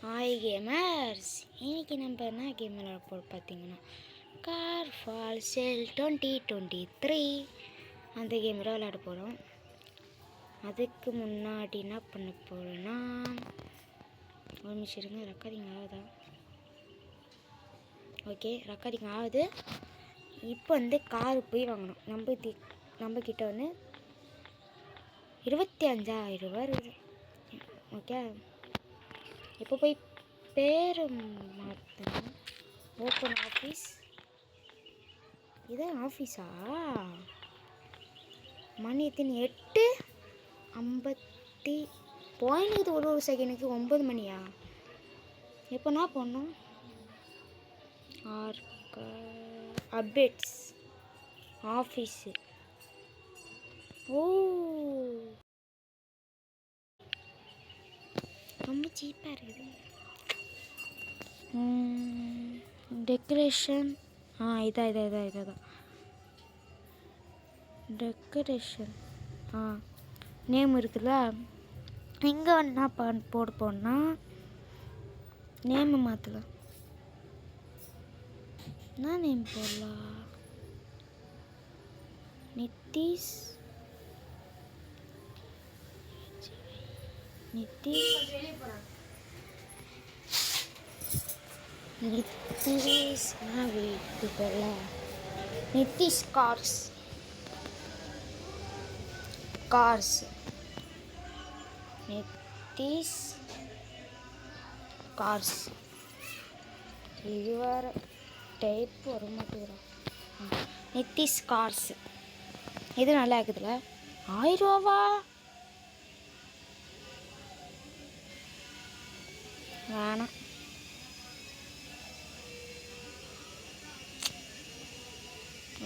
Hi gamers, இன்றைக்கி நம்ம என்ன கேம் விளையாட போகிறோம் பார்த்தீங்கன்னா கார் ஃபால் சேல் 2023 அந்த கேம் தான் விளையாட போகிறோம். அதுக்கு முன்னாடி என்ன பண்ண போகிறோன்னா, ஒரு நிமிஷம் இருங்க, ரெக்கார்டிங் ஆகுதா? ஓகே, ரெக்கார்டிங் ஆகுது. இப்போ கார் போய் வாங்கணும். நம்ம கிட்ட 25,000 ரூபா இருக்குது. ஓகே, இப்போ போய் பேர் மாற்றணும். Open office. இதான் ஆஃபீஸா? மணி எத்தனை? 8:50 போயினுக்குது. ஒரு செகண்டுக்கு 9 மணியா? எப்போனா போடணும்? Updates office. ஓ, ரொம்ப சீப்பாக இருக்குது. டெக்கரேஷன். இதான் டெக்கரேஷன். நேம் இருக்குல்ல, இங்கே என்ன போட போனா நேம் மாற்றலாம். என்ன நேம் போடலாம்? நித்திஷ் நித்திஷ் கார்ஸ். நித்திஷ் கார்ஸ். இது வேற டைப் வர மாட்டேங்கிறோம். நித்திஷ் கார்ஸ். இது நல்லா இருக்குதுல்ல? 1000 ரூபாவா? வேணாம்.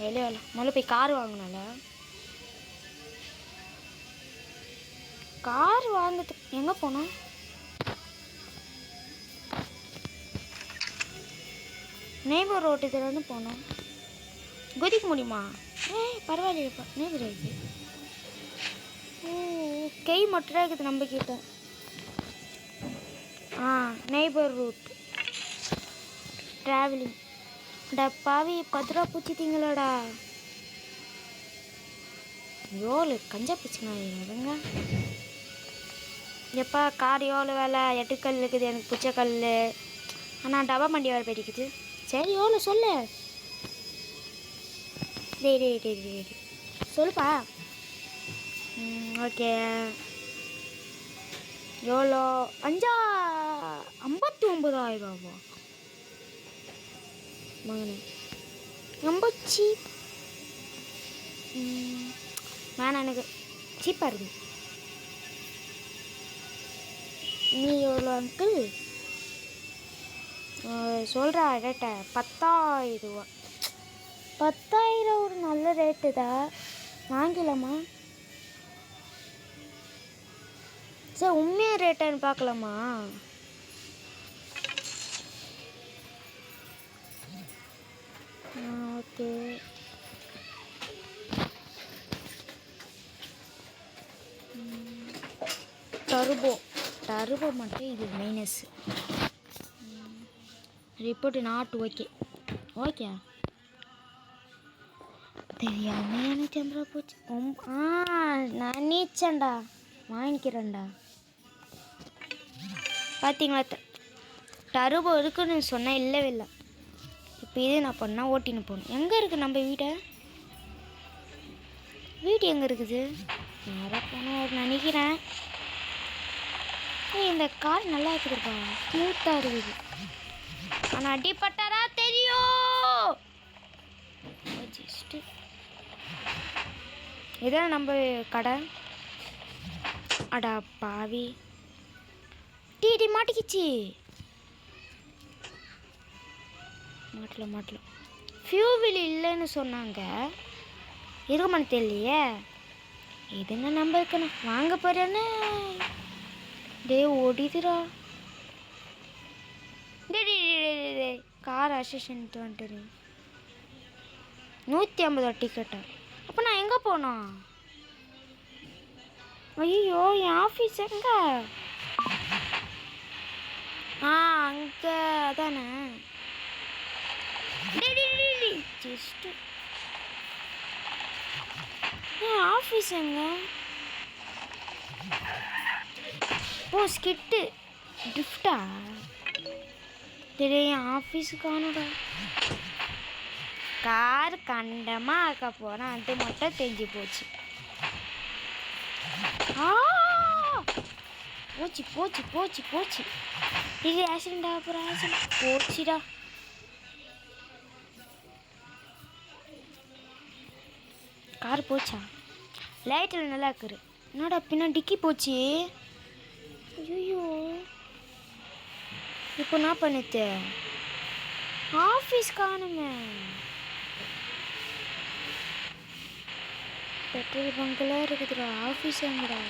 வெளியே முதல்ல போய் கார் வாங்கினால. கார் வாங்கிறதுக்கு எங்கே போனோம்? நெய்பர் ரோட்டு இதில் போனோம். குதிக்க முடியுமா? பரவாயில்லையப்பா. நெய்பர் இருக்குது. கை மட்டும் இருக்குது நம்ம கிட்ட. Neighbour route travelling. பாவி 10 ரூபா பூச்சிட்டிங்களோடா. எவ்வளோ கஞ்சா பூச்சிங்க. எப்பா கார் எவ்வளோ வேலை? 8 கல் இருக்குது எனக்கு, பிடிச்ச கல். ஆனால் டபா மண்டி வேறு போயிருக்குது. சரி, எவ்வளோ சொல்லு. டேய் சொல்லுப்பா. ஓகே, எவ்வளோ? 59,000 ரூபாவா மகனே? ரொம்ப சீப். வேணாம், எனக்கு சீப்பாக இருக்குது. நீ எவ்வளோ அங்கிள் சொல்கிறா ரேட்டை? 10,000 ரூபா. 10,000 ஒரு நல்ல ரேட்டு தான். வாங்கிக்கலாமா? சரி, உண்மையாக ரேட்டான்னு பார்க்கலாமா? ஓகே, டர்போ மட்டும் இது மைனஸ். Report not okay. தெரியாமல் எனக்கு 50 ரூபா போச்சு. நான் நீச்சேன்டா, வாங்கிக்கிறேன்டா. பார்த்தீங்களா, டர்போ இருக்குன்னு சொன்னேன். இல்லவே இல்லை. இப்போ இது நான் பண்ணால் ஓட்டின்னு போகணும். எங்கே இருக்குது நம்ம வீடு எங்கே இருக்குது? நேராக போகணும் நினைக்கிறேன். இந்த கார் நல்லா இருக்குதுப்பா, ஸ்மூத்தாக இருக்குது. ஆனால் அடிப்பட்டாரா தெரியும். ஜஸ்ட்டு இதான் நம்ம கடை. அடா பாவி, டீ மாட்டிக்கிச்சு. மாட்டல ஃபியூவில் இல்லைன்னு சொன்னாங்க. இருக்குமான்னு தெரியலையே. இதுங்க நம்ம இருக்கணும். வாங்க போறேன்னு ஓடிதுரா. கார் அசிஸ்டன்ட் வந்துட்டு 150 டிக்கெட்டா? அப்போ நான் எங்கே போனோம்? ஐயோ, என் ஆஃபீஸ் எங்க? அதானே ஜஸ்ட்டு ஆஃபீஸ் எங்க ஓ ஸ்கிட்டு கிஃப்டா தெரிய ஆஃபீஸுக்கானடா கார் கண்டமாக ஆக்க போகிறேன் அது மட்டும் தெரிஞ்சு போச்சு போச்சு போச்சு போச்சு போச்சு இது ஆக்சிடென்ட் ஆக போகிற ஆக்சிடென்ட் போச்சுடா கார் போச்சா லைட்டில் நல்லா இருக்குது என்னடா பின்னா டிக்கி போச்சு ஐயோ இப்போ என்ன பண்ணுது ஆஃபீஸ் காணுமே பெட்ரோல் பங்க்லாம் இருக்குதுடா ஆஃபீஸ் எங்கடா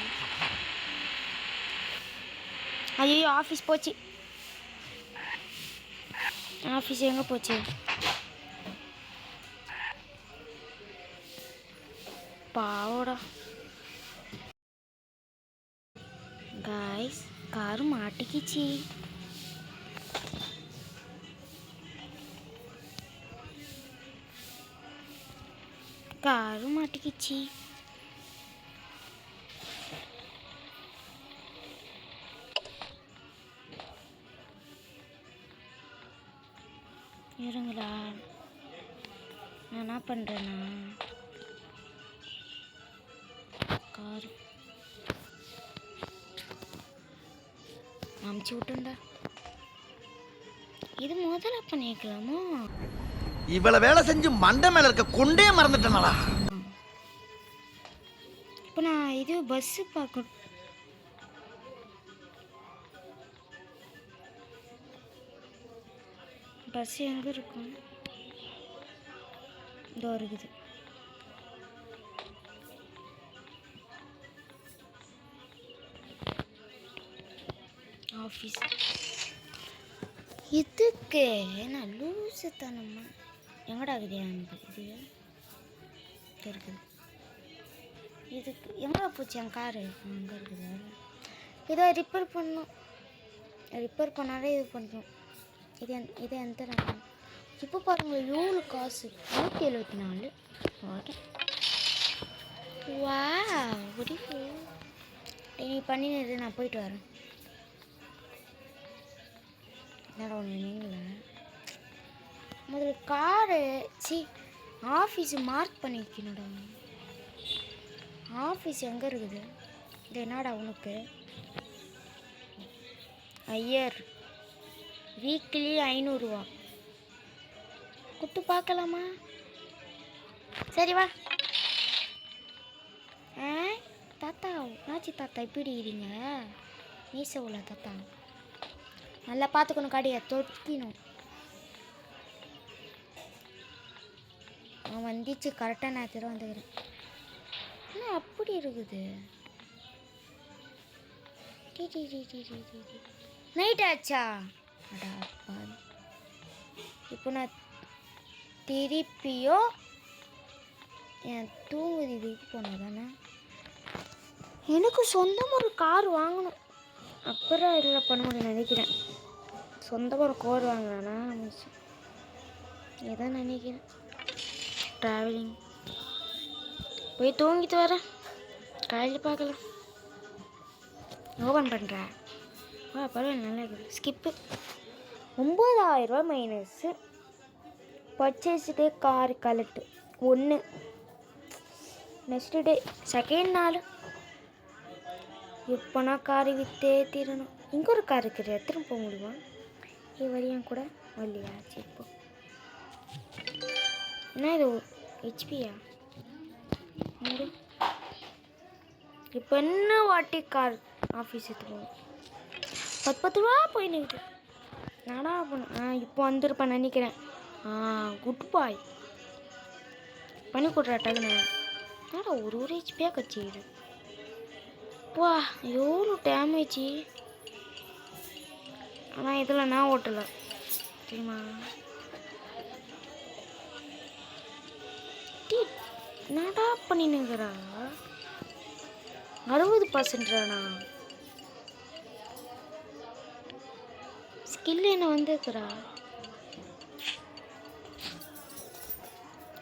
ஐயோ ஆஃபீஸ் போச்சு ஆஃபீஸ் எங்கே போச்சு பாவோடா காய்ஸ் காரு மாட்டிக்கிச்சு காரு மாட்டிக்கிச்சு இருங்களா நான் என்ன பண்ணுறேன்னா காரு அமுச்சு விட்டுண்டா இது முதல்ல பண்ணிக்கலாமோ இவ்வளவு வேலை செஞ்சு மண்டை மேல இருக்க கொண்டே மறந்துட்டேனடா இப்போ நான் இது பஸ்ஸு பார்க்கணும் பஸ் எங்கே இருக்கும் இதோ இருக்குது ஆஃபீஸ் இதுக்கு நான் லூஸு தானம்மா எங்கடா இருக்குது இது இருக்குது இதுக்கு எங்கடா போச்சு என் காரு அங்கே இருக்குது இதை ரிப்பேர் பண்ணணும் ரிப்பேர் பண்ணாலே இது பண்ணுறோம் இதை எந்த நேரம் இப்போ பாருங்கள் எவ்வளோ காசு 174 ஓகே வா முடிவு நீ பண்ணினது நான் போயிட்டு வரேன் என்னடா ஒன்று நீங்கள முதல்ல காரு ஆஃபீஸு மார்க் பண்ணி வைக்கணும்டா ஆஃபீஸ் எங்கே இருக்குது இது என்னடா உனக்கு ஐயர் வீக்லி 500 ரூபா குத்து பார்க்கலாமா சரி வா தாத்தா நாச்சி தாத்தா எப்படி இருங்க மீசை உள்ள தாத்தா நல்லா பார்த்துக்கணும் கடையை தொட்டிக்கணும் அவன் வந்துச்சு கரெக்டாக நான் திரு வந்துக்கிறேன் என்ன அப்படி இருக்குது நைட் ஆச்சா அடா இப்போ நான் திருப்பியோ என் தூங்குதி வீட்டுக்கு போனேன் தானே எனக்கு சொந்தமாக ஒரு கார் வாங்கணும் அப்புறம் இதில் பண்ண முடியும் நினைக்கிறேன் சொந்தமாக ஒரு கார் வாங்கினானா எதான் நினைக்கிறேன் ட்ராவலிங் போய் தூங்கிட்டு வரேன் காலையில் பார்க்கலாம் ஓப்பன் பண்ணுறேன் பரவாயில்ல நல்லா இருக்குது ஸ்கிப்பு 9000 ரூபா மைனஸு பர்ச்சேஸுக்கு car collect 1 next day second நாள் எப்போனா கார் விற்றே தீரணும் இங்கே ஒரு கார் இருக்குது எத்தனை போக முடியுமா இது வரையும் கூட வரலையா சரி இப்போ என்ன இது ஹெச்பியா இப்போ என்ன வாட்டி கார் ஆஃபீஸ் எடுத்துப்போம் 10 ரூபா போயின்னு நாடா பண்ண இப்போ வந்துருப்பேன் நினைக்கிறேன் குட் பாய் பண்ணி கொடுறாட்டாங்கண்ணே நாடா ஒரு ஹெச்பியாக கட்சிடு வா எவ்வளோ டேமேஜ் ஆனால் இதில் நான் ஓட்டலை தெரியுமா என்னடா பண்ணினுங்கிறா 60%. ஸ்கில் என்ன வந்துருக்குறா.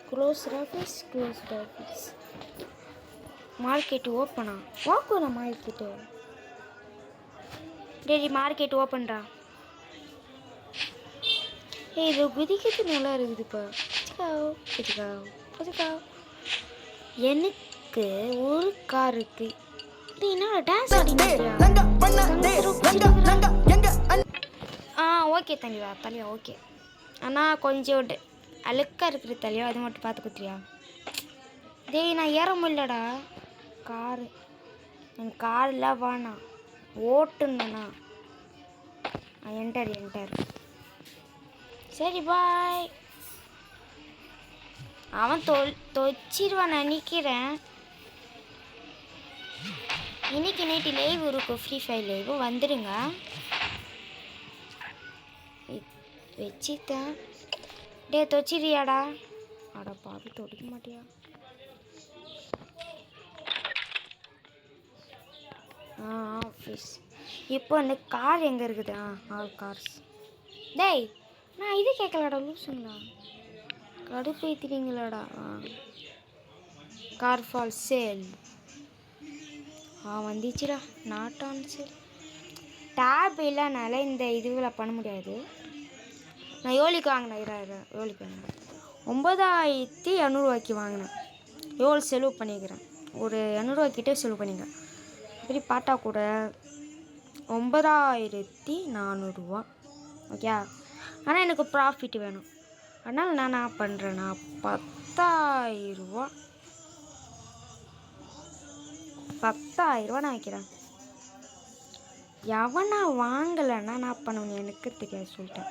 க்ளோஸ் ஆஃபீஸ் மார்க்கெட் ஓப்பனா ஓப்பனா மார்க்கெட்டு. Daddy market ஓப்பன்டா. ஏய் இது குதிக்கிறது நல்லா இருக்குது இப்போ. எனக்கு ஒரு கார் இருக்கு. என்ன டான்ஸ் ஓகே தலைவா ஓகே. ஆனால் கொஞ்சம் அழுக்காக இருக்கிற தலைவா, அது மட்டும் பார்த்து குத்துறியா. டேய் நான் ஏற முடியலடா காரு. என் காரில் வேணாம் ஓட்டுங்கண்ணா. என்டர் சரி பாய். அவன் தொச்சிடுவான் நினைக்கிறேன். இன்னைக்கு நைட்டு லைவ் இருக்கும், ஃப்ரீ ஃபயர் லைவ் வந்துடுங்க. வச்சுட்டேன். டே தொச்சிடுறியாடா. அட பாவி தொடிக்க மாட்டியா. ஆஃபீஸ் இப்போ அந்த கார் எங்கே இருக்குது? All cars. டேய் நான் இது கேட்கலடா லூசுங்களா. கடுப்பு ஏற்றிட்டீங்களாடா. கார் ஃபால் சேல் வந்துச்சுடா. Not on sale. டேப் இல்லைனால இந்த இதுவில் பண்ண முடியாது. நான் யோலிக்கு வாங்கினேன். யோலிக்கு வாங்கினேன் 9200 வாங்கினேன். எவ்வளோ செலவு பண்ணிக்கிறேன், ஒரு 200 கிட்டே செலவு பண்ணிக்கிறேன். அப்படி பார்த்தா கூட 9400 ஓகே. ஆனால் எனக்கு ப்ராஃபிட் வேணும். அதனால் நான் என்ன பண்ணுறேன்னா 10,000 நான் வைக்கிறேன். எவனா வாங்கலைன்னா நான் பண்ணணும் எனக்கு தெரியாது சொல்லிட்டேன்.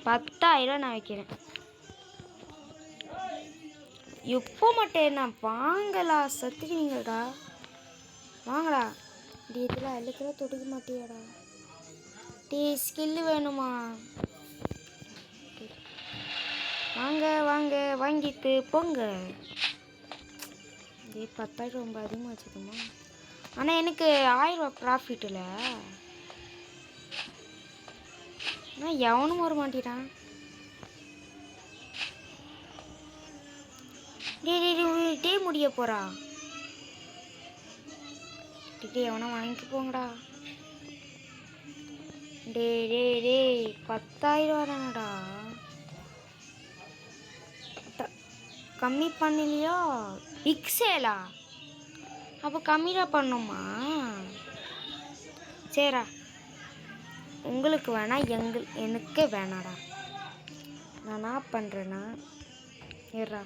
10,000 நான் வைக்கிறேன். இப்போ மட்டும் நான் வாங்கலாம். சத்துவீங்கடா வாங்கடா. டி இதெல்லாம் எல்லாத்தையும் தொடுக்க மாட்டியாடா. டீ ஸ்கில்லு வேணுமா? வாங்க வாங்கிட்டு போங்க. டே 10,000 ரொம்ப அதிகமாக வச்சுக்கோமா. ஆனால் எனக்கு 1000 ப்ராஃபிட் இல்லை. ஆனால் எவனும் வர மாட்டேறான். டே முடிய போகிறா. டே எவனா வாங்கிட்டு போங்கடா. டே 10,000 தானடா. கம்மி பண்ணலையா? பிக்சேலா அப்போ கம்மியாக பண்ணுமா? சரிடா உங்களுக்கு வேணா எனக்கு வேணாடா. நான் என்ன பண்ணுறேன்னா ஏறா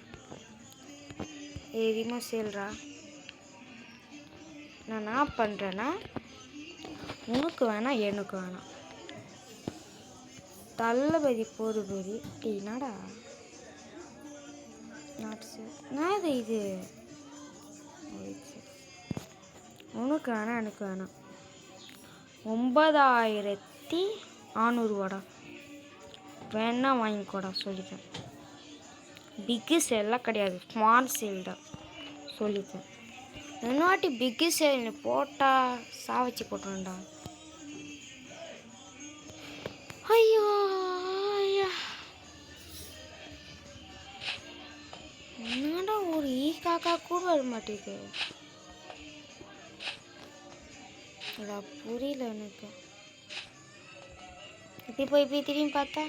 எதுவுமே சேல்றா. நான் என்ன பண்ணுறேன்னா உனக்கு வேணாம் எனக்கு வேணாம். தள்ளபதி போதுபதி என்னடா நான் இது உனக்கு வேணாம் எனக்கு வேணாம். 9600 வேணா வாங்கிக்கோடா சொல்லிட்டேன். பிக்கு சேல்லாம் கிடையாது, ஸ்மால் சேல் தான் சொல்லிட்டேன். இன்னொரு பிக்கு சேல் போட்டால் சாவச்சு போட்டுருண்டா. ஐயோ என்னடா ஒரு காக்கா கூட வர மாட்டேங்குது. புரியல எனக்கு. இப்படி போய் திரும்பி பார்த்தா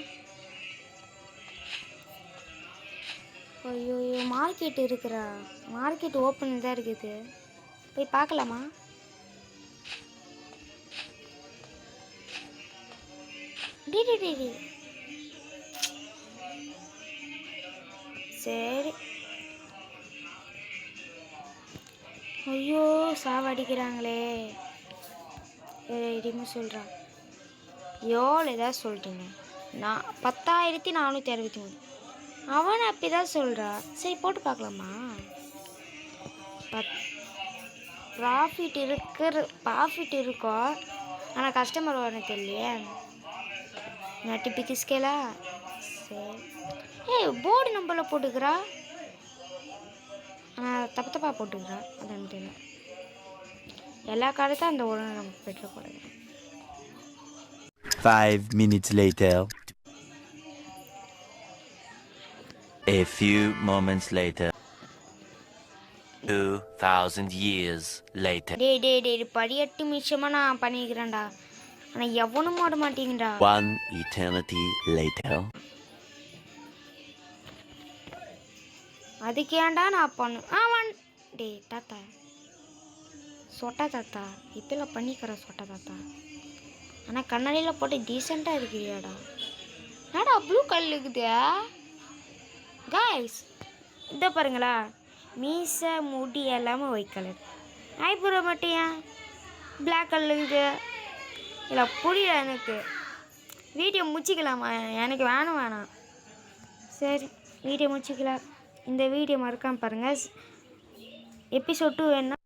ஐயோ மார்க்கெட் இருக்கிறா. மார்க்கெட் ஓப்பன் தான் இருக்குது. போய் பார்க்கலாமா? சரி. ஐயோ சாவடிக்கிறாங்களே. எதுவுமே சொல்கிறான். எவ்வளோ ஏதாவது சொல்லிட்டீங்க. நான் 10,463. அவன் அப்படி தான் சொல்கிறா. சரி போட்டு பார்க்கலாமா? ப்ராஃபிட் இருக்கோ ஆனால் கஸ்டமர் வரணும் தெரியலையே. நட்டி பிக்கிஸ்கேலா. சரி போர்டு நம்பரில் போட்டுக்கிறா. ஆனால் தப்பாக போட்டுக்கிறா. அதான் தெரியல. எல்லா கார்டும் தான் அந்த உடனே நம்ம பெட்ரோல் போடுறேன். 5 minutes later. A few moments later. 2,000 years later. டேய் படி 8 நிமிஷமா நான் பண்ணிக்கிறேன்டா. ஆனால் எவனும் மாட மாட்டேங்கடா. 1 eternity later. அதுக்கு ஏன்டா நான் பண்ணு டேய் தாத்தா சொட்டா தாத்தா இப்பெல்லாம் பண்ணிக்கிறேன் சொட்டா தாத்தா. ஆனால் கண்ணாடியில் போட்டு டீசெண்டாக இருக்கிறியாடா. என்னடா ப்ளூ கல் இருக்குது காய்ஸ். இதை பாருங்களா, மீசை முடி எல்லாமே ஒயிட் கலர், ஐப்ரோ மட்டும் ஏன் பிளாக் கலர் இருக்குது. இல்லை புரியல எனக்கு. வீடியோ முடிச்சிக்கலாமா? எனக்கு வேணாம். சரி வீடியோ முடிச்சிக்கலாம். இந்த வீடியோ மறக்காமல் பாருங்கள். எபிசோட் 2 வேணுன்னா